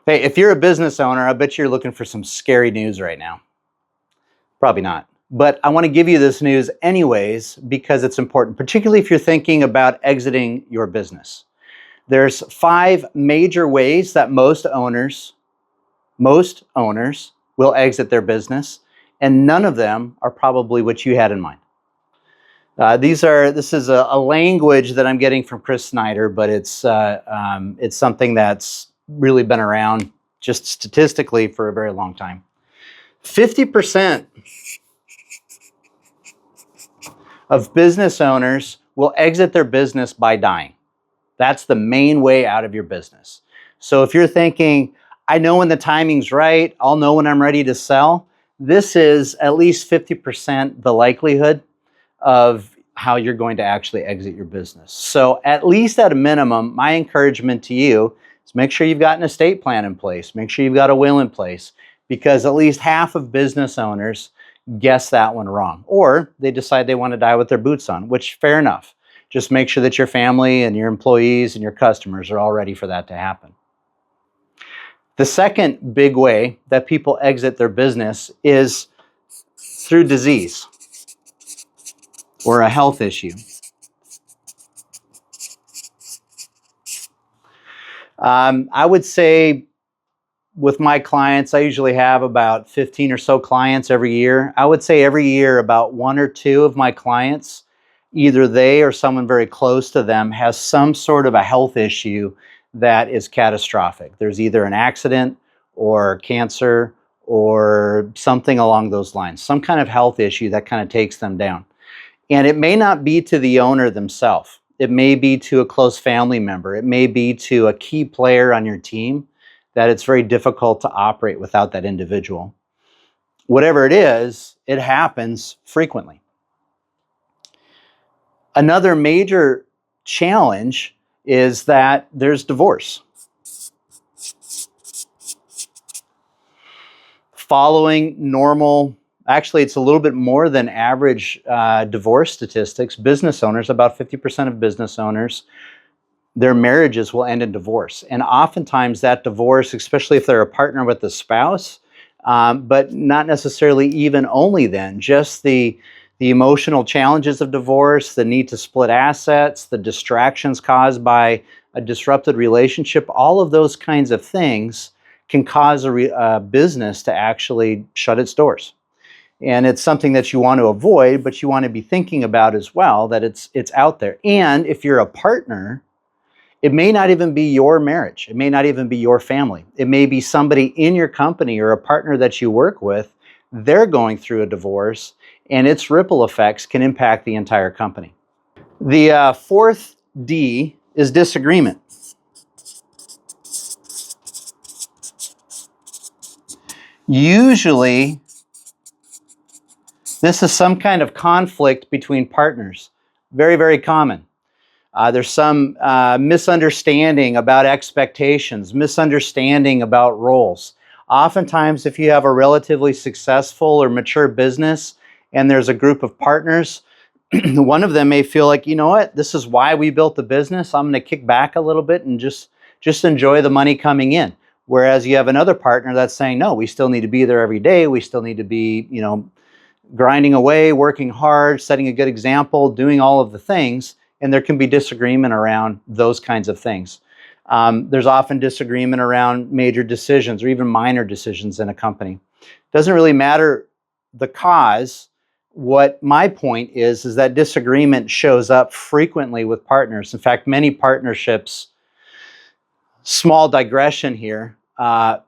Hey, if you're a business owner, I bet you're looking for some scary news right now. Probably not. But I want to give you this news anyways because it's important, particularly if you're thinking about exiting your business. There's 5 major ways that most owners will exit their business, and none of them are probably what you had in mind. This is a language that I'm getting from Chris Snyder, but it's something that's really been around just statistically for a very long time. 50% of business owners will exit their business by dying. That's the main way out of your business. So if you're thinking, I know when the timing's right, I'll know when I'm ready to sell, this is at least 50% the likelihood of how you're going to actually exit your business. So at least at a minimum, my encouragement to you is make sure you've got an estate plan in place, make sure you've got a will in place, because at least half of business owners guess that one wrong, or they decide they want to die with their boots on, which fair enough. Just make sure that your family and your employees and your customers are all ready for that to happen. The second big way that people exit their business is through disease or a health issue. I would say with my clients, I usually have about 15 or so clients every year. I would say every year about 1 or 2 of my clients, either they or someone very close to them has some sort of a health issue that is catastrophic. There's either an accident or cancer or something along those lines, some kind of health issue that kind of takes them down. And it may not be to the owner themselves. It may be to a close family member. It may be to a key player on your team that it's very difficult to operate without that individual. Whatever it is, it happens frequently. Another major challenge is that there's divorce. Following normal, actually it's a little bit more than average divorce statistics, business owners, about 50% of business owners, their marriages will end in divorce. And oftentimes that divorce, especially if they're a partner with a spouse, but not necessarily even only then, just the emotional challenges of divorce, the need to split assets, the distractions caused by a disrupted relationship, all of those kinds of things can cause a business to actually shut its doors. And it's something that you want to avoid, but you want to be thinking about as well, that it's out there. And if you're a partner, it may not even be your marriage. It may not even be your family. It may be somebody in your company or a partner that you work with. They're going through a divorce, and its ripple effects can impact the entire company. The fourth D is disagreement. Usually, this is some kind of conflict between partners. Very, very common. There's some misunderstanding about expectations, misunderstanding about roles. Oftentimes, if you have a relatively successful or mature business and there's a group of partners, one of them may feel like, you know what, this is why we built the business. I'm going to kick back a little bit and just enjoy the money coming in. Whereas you have another partner that's saying, no, we still need to be there every day. We still need to be, grinding away, working hard, setting a good example, doing all of the things. And there can be disagreement around those kinds of things. There's often disagreement around major decisions or even minor decisions in a company. Doesn't really matter the cause. What my point is that disagreement shows up frequently with partners. In fact, many partnerships, small digression here,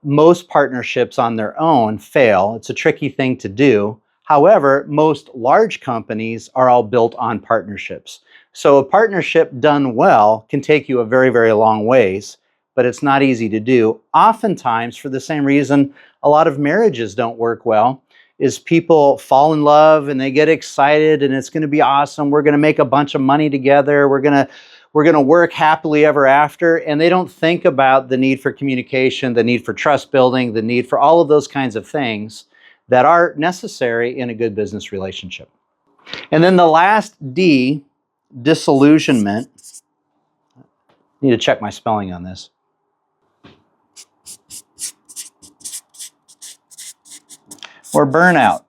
most partnerships on their own fail. It's a tricky thing to do. However, most large companies are all built on partnerships. So a partnership done well can take you a very, very long ways, but it's not easy to do. Oftentimes, for the same reason a lot of marriages don't work well, is people fall in love and they get excited and it's going to be awesome. We're going to make a bunch of money together. We're going to work happily ever after. And they don't think about the need for communication, the need for trust building, the need for all of those kinds of things that are necessary in a good business relationship. And then the last D, disillusionment. Need to check my spelling on this. or burnout.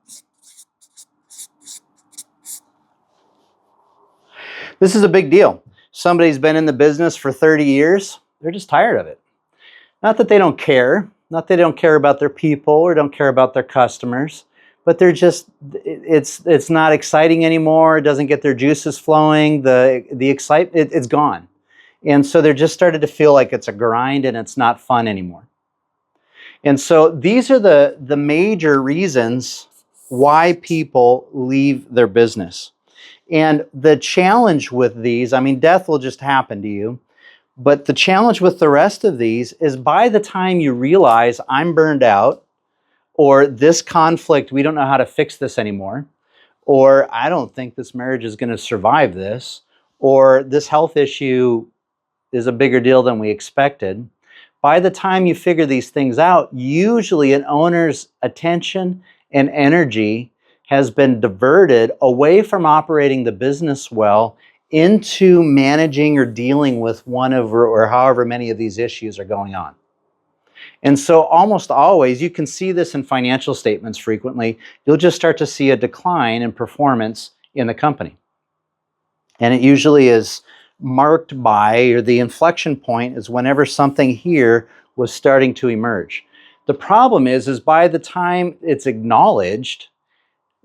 This is a big deal. Somebody's been in the business for 30 years. They're just tired of it. Not that they don't care, not that they don't care about their people or don't care about their customers, but they're just, it's not exciting anymore. It doesn't get their juices flowing. The excitement, it's gone. And so they're just started to feel like it's a grind and it's not fun anymore. And so these are the major reasons why people leave their business. And the challenge with these, I mean, death will just happen to you. But the challenge with the rest of these is by the time you realize I'm burned out, or this conflict, we don't know how to fix this anymore, or I don't think this marriage is going to survive this, or this health issue is a bigger deal than we expected. By the time you figure these things out, usually an owner's attention and energy has been diverted away from operating the business well into managing or dealing with one of or however many of these issues are going on. And so almost always, you can see this in financial statements frequently, you'll just start to see a decline in performance in the company. And it usually is marked by, or the inflection point is whenever something here was starting to emerge. The problem is by the time it's acknowledged,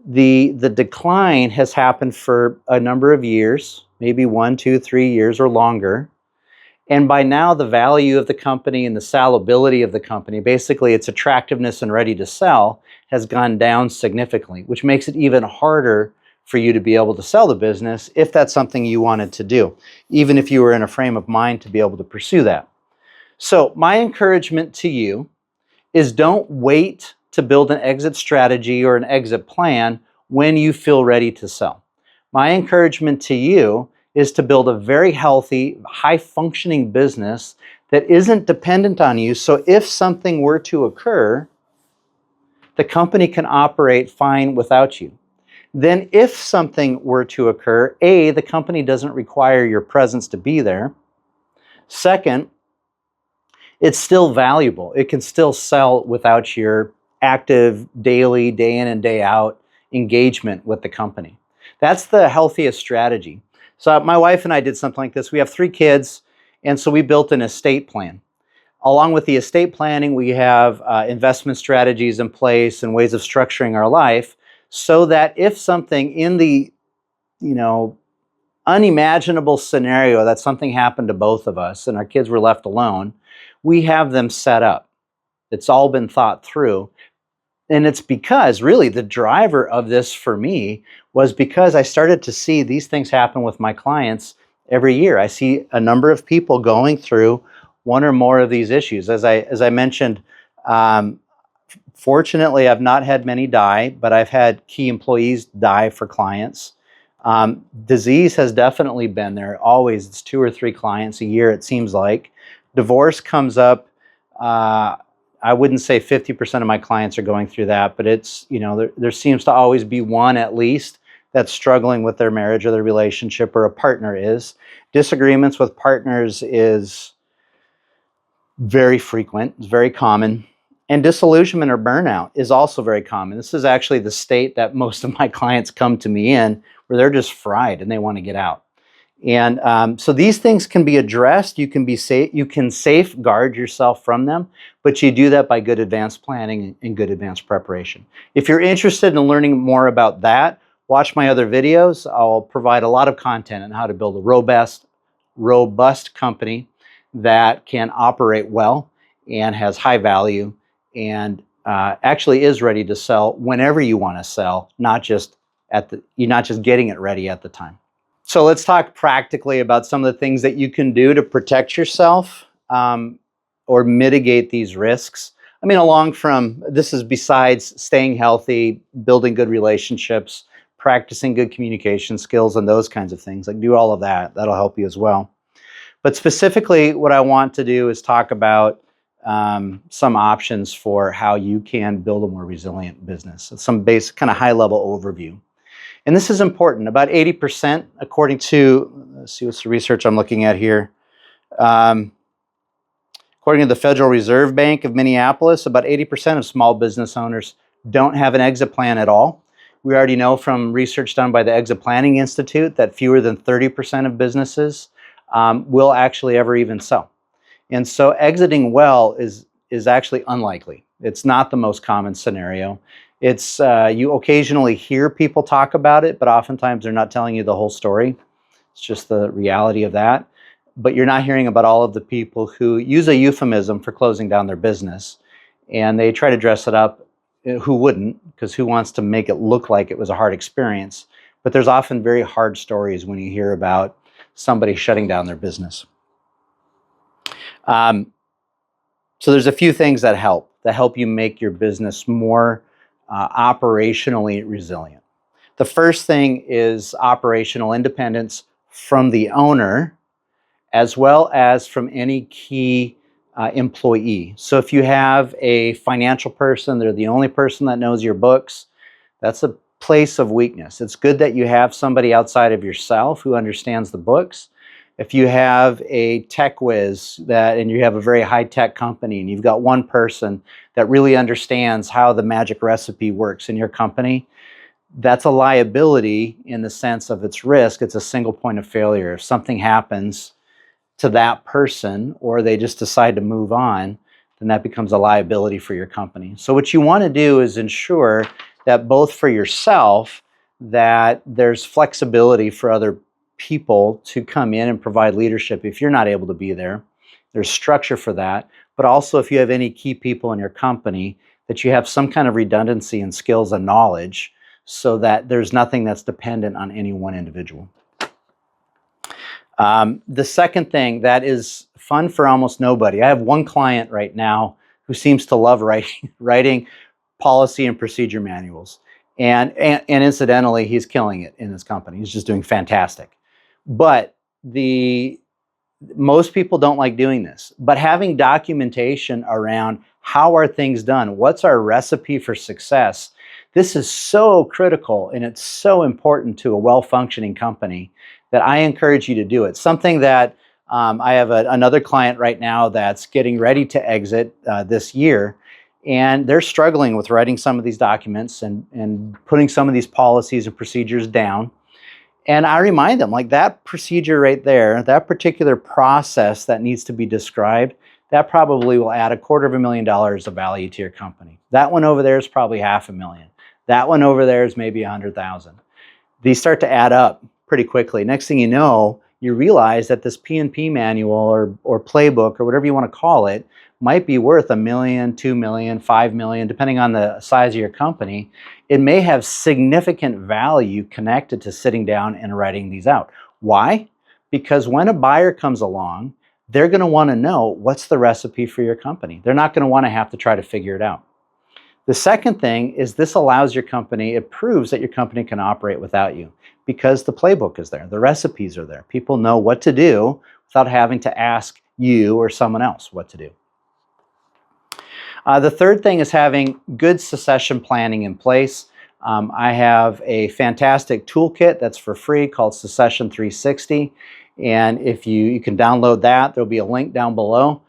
the decline has happened for a number of years, maybe 1, 2, 3 years or longer. And by now, the value of the company and the sellability of the company, basically its attractiveness and ready to sell, has gone down significantly, which makes it even harder for you to be able to sell the business if that's something you wanted to do, even if you were in a frame of mind to be able to pursue that. So my encouragement to you is don't wait to build an exit strategy or an exit plan when you feel ready to sell. My encouragement to you is to build a very healthy, high-functioning business that isn't dependent on you. So if something were to occur, the company can operate fine without you. Then if something were to occur, A, the company doesn't require your presence to be there. Second, it's still valuable. It can still sell without your active, daily, day in and day out engagement with the company. That's the healthiest strategy. So my wife and I did something like this. We have 3 kids, and so we built an estate plan. Along with the estate planning, we have investment strategies in place and ways of structuring our life so that if something in the, unimaginable scenario that something happened to both of us and our kids were left alone, we have them set up. It's all been thought through. And it's because really the driver of this for me was because I started to see these things happen with my clients every year. I see a number of people going through one or more of these issues. As I mentioned, fortunately, I've not had many die, but I've had key employees die for clients. Disease has definitely been there. Always, it's 2 or 3 clients a year, it seems like. Divorce comes up. I wouldn't say 50% of my clients are going through that, but it's, there seems to always be one at least that's struggling with their marriage or their relationship, or a partner is. Disagreements with partners is very frequent, it's very common. And disillusionment or burnout is also very common. This is actually the state that most of my clients come to me in, where they're just fried and they want to get out. And so these things can be addressed. You can safeguard yourself from them, but you do that by good advanced planning and good advanced preparation. If you're interested in learning more about that, watch my other videos. I'll provide a lot of content on how to build a robust company that can operate well and has high value and actually is ready to sell whenever you want to sell, you're not just getting it ready at the time. So let's talk practically about some of the things that you can do to protect yourself or mitigate these risks. I mean, this is besides staying healthy, building good relationships, practicing good communication skills and those kinds of things. Like, do all of that. That'll help you as well. But specifically, what I want to do is talk about some options for how you can build a more resilient business. Some basic kind of high-level overview. And this is important. About 80%, according to, let's see what's the research I'm looking at here. According to the Federal Reserve Bank of Minneapolis, about 80% of small business owners don't have an exit plan at all. We already know from research done by the Exit Planning Institute that fewer than 30% of businesses will actually ever even sell. And so exiting well is actually unlikely. It's not the most common scenario. It's you occasionally hear people talk about it, but oftentimes they're not telling you the whole story. It's just the reality of that. But you're not hearing about all of the people who use a euphemism for closing down their business, and they try to dress it up. Who wouldn't? Because who wants to make it look like it was a hard experience? But there's often very hard stories when you hear about somebody shutting down their business. So there's a few things that help you make your business more operationally resilient. The first thing is operational independence from the owner, as well as from any key employee. So if you have a financial person, they're the only person that knows your books, that's a place of weakness. It's good that you have somebody outside of yourself who understands the books. If you have a tech whiz and you have a very high-tech company and you've got one person that really understands how the magic recipe works in your company, that's a liability in the sense of its risk. It's a single point of failure. If something happens to that person or they just decide to move on, then that becomes a liability for your company. So what you want to do is ensure that both for yourself, that there's flexibility for other people to come in and provide leadership if you're not able to be there. There's structure for that. But also if you have any key people in your company, that you have some kind of redundancy in skills and knowledge so that there's nothing that's dependent on any one individual. The second thing that is fun for almost nobody. I have one client right now who seems to love writing policy and procedure manuals. And incidentally, he's killing it in his company. He's just doing fantastic. But most people don't like doing this. But having documentation around how are things done, what's our recipe for success, this is so critical and it's so important to a well-functioning company that I encourage you to do it. Something that I have another client right now that's getting ready to exit this year, and they're struggling with writing some of these documents and putting some of these policies and procedures down. And I remind them, like, that procedure right there, that particular process that needs to be described, that probably will add $250,000 of value to your company. That one over there is probably $500,000. That one over there is maybe $100,000. These start to add up pretty quickly. Next thing you know, you realize that this P&P manual or playbook or whatever you want to call it might be worth $1 million, $2 million, $5 million, depending on the size of your company. It may have significant value connected to sitting down and writing these out. Why? Because when a buyer comes along, they're going to want to know what's the recipe for your company. They're not going to want to have to try to figure it out. The second thing is this allows your company, it proves that your company can operate without you because the playbook is there, the recipes are there. People know what to do without having to ask you or someone else what to do. The third thing is having good succession planning in place. I have a fantastic toolkit that's for free called Succession 360. And if you can download that, there'll be a link down below.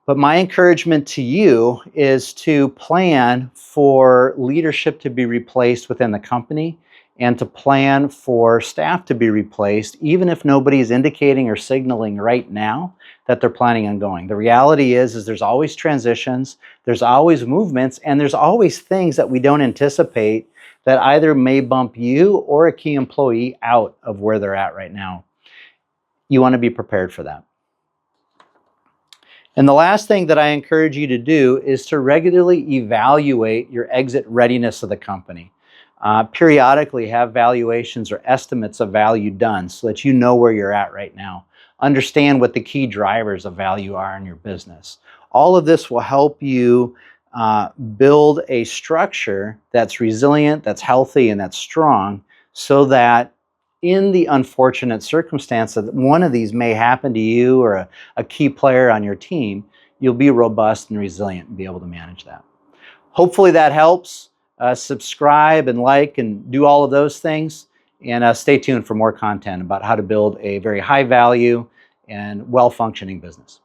But my encouragement to you is to plan for leadership to be replaced within the company and to plan for staff to be replaced, even if nobody is indicating or signaling right now that they're planning on going. The reality is there's always transitions, there's always movements, and there's always things that we don't anticipate that either may bump you or a key employee out of where they're at right now. You want to be prepared for that. And the last thing that I encourage you to do is to regularly evaluate your exit readiness of the company. Periodically have valuations or estimates of value done so that you know where you're at right now. Understand what the key drivers of value are in your business. All of this will help you build a structure that's resilient, that's healthy, and that's strong so that in the unfortunate circumstance that one of these may happen to you or a key player on your team, you'll be robust and resilient and be able to manage that. Hopefully that helps. Subscribe and like and do all of those things. And stay tuned for more content about how to build a very high value and well-functioning business.